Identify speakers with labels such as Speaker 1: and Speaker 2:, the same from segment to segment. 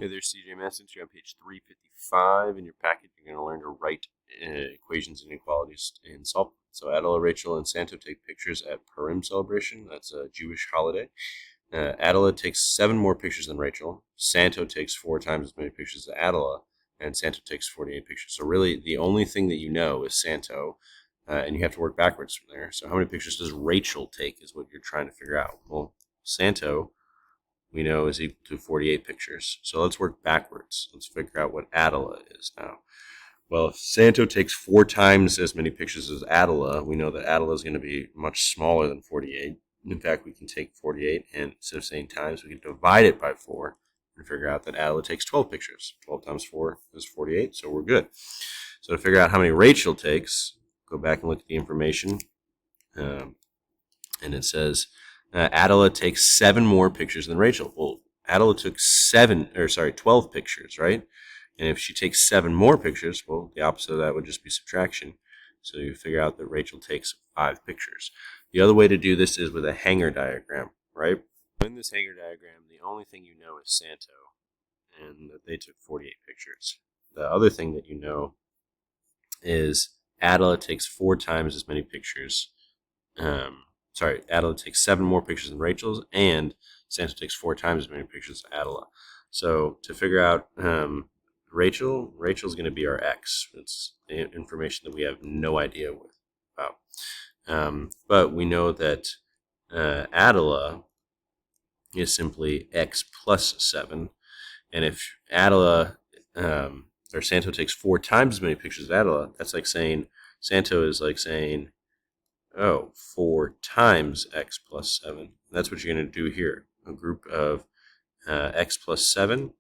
Speaker 1: Hey there, CJ Message. You're on page 355 in your packet. You're going to learn to write equations and inequalities and solve them. So Adela, Rachel, and Santo take pictures at Purim celebration. That's a Jewish holiday. Adela takes 7 more pictures than Rachel. Santo takes 4 times as many pictures as Adela, and Santo takes 48 pictures. So really, the only thing that you know is Santo, and you have to work backwards from there. So how many pictures does Rachel take is what you're trying to figure out. Well, Santo, we know, is equal to 48 pictures. So let's work backwards. Let's figure out what Adela is now. Well, if Santo takes 4 times as many pictures as Adela, we know that Adela is going to be much smaller than 48. In fact, we can take 48 and instead of saying times, we can divide it by 4 and figure out that Adela takes 12 pictures. 12 times 4 is 48, so we're good. So to figure out how many Rachel takes, go back and look at the information. And it says Adela takes 7 more pictures than Rachel. Well, Adela took 12 pictures, right? And if she takes 7 more pictures, well, the opposite of that would just be subtraction. So you figure out that Rachel takes 5 pictures. The other way to do this is with a hanger diagram, right? In this hanger diagram, the only thing you know is Santo, and that they took 48 pictures. The other thing that you know is Adela takes 4 times as many pictures. Adela takes 7 more pictures than Rachel's, and Santo takes 4 times as many pictures as Adela. So to figure out Rachel's going to be our x. It's information that we have no idea about. But we know that Adela is simply x plus 7. And if Adela or Santo takes 4 times as many pictures as Adela, that's like saying Santo is like saying, 4 times x plus 7. That's what you're going to do here. A group of x plus 7.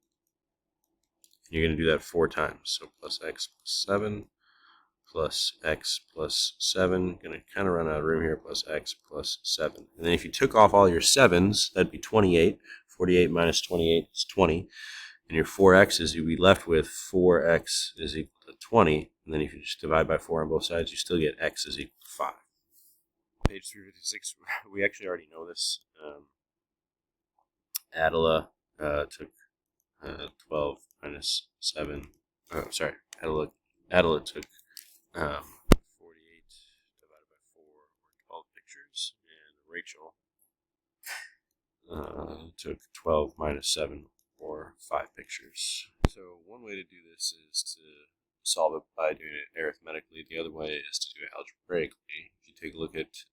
Speaker 1: You're going to do that 4 times. So plus x plus 7 plus x plus 7. Going to kind of run out of room here. Plus x plus 7. And then if you took off all your 7s, that'd be 28. 48 minus 28 is 20. And your 4x's, you'd be left with 4x is equal to 20. And then if you just divide by 4 on both sides, you still get x is equal to 5. Page 356, we actually already know this. Adela took 12 minus 7. Adela took 48 divided by 4, or 12 pictures, and Rachel took 12 minus 7, or 5 pictures. So one way to do this is to solve it by doing it arithmetically. The other way is to do it algebraically. If you take a look at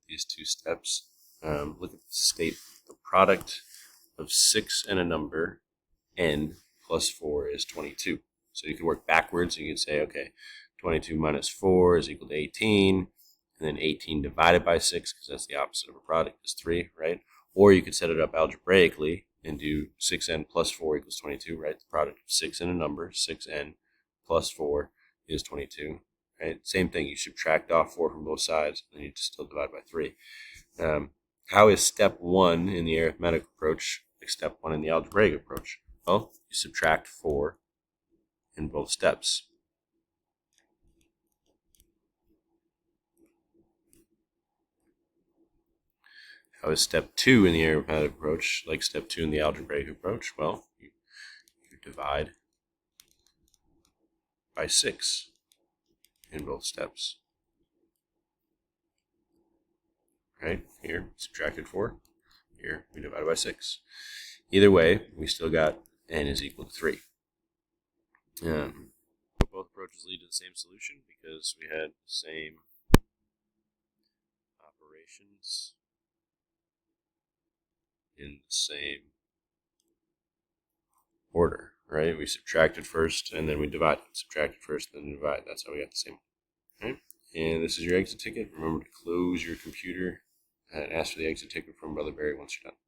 Speaker 1: these 2 steps, look at the state. The product of 6 and a number n plus 4 is 22. So you can work backwards. You can say, okay, 22 minus 4 is equal to 18, and then 18 divided by 6, because that's the opposite of a product, is 3, right? Or you could set it up algebraically and do 6n plus 4 equals 22, right? The product of 6 and a number, 6n plus 4 is 22, right? Same thing, you subtract off 4 from both sides, and you just still divide by 3. How is step 1 in the arithmetic approach like step 1 in the algebraic approach? Well, you subtract 4 in both steps. How is step 2 in the arithmetic approach like step 2 in the algebraic approach? Well, you divide by 6 in both steps. Right? Here, subtracted 4. Here, we divided by 6. Either way, we still got n is equal to 3. Both approaches lead to the same solution because we had the same operations in the same order, right? We subtracted first and then we divided. Subtracted first, then divide. That's how we got the same. Right? And this is your exit ticket. Remember to close your computer and ask for the exit ticket from Brother Barry once you're done.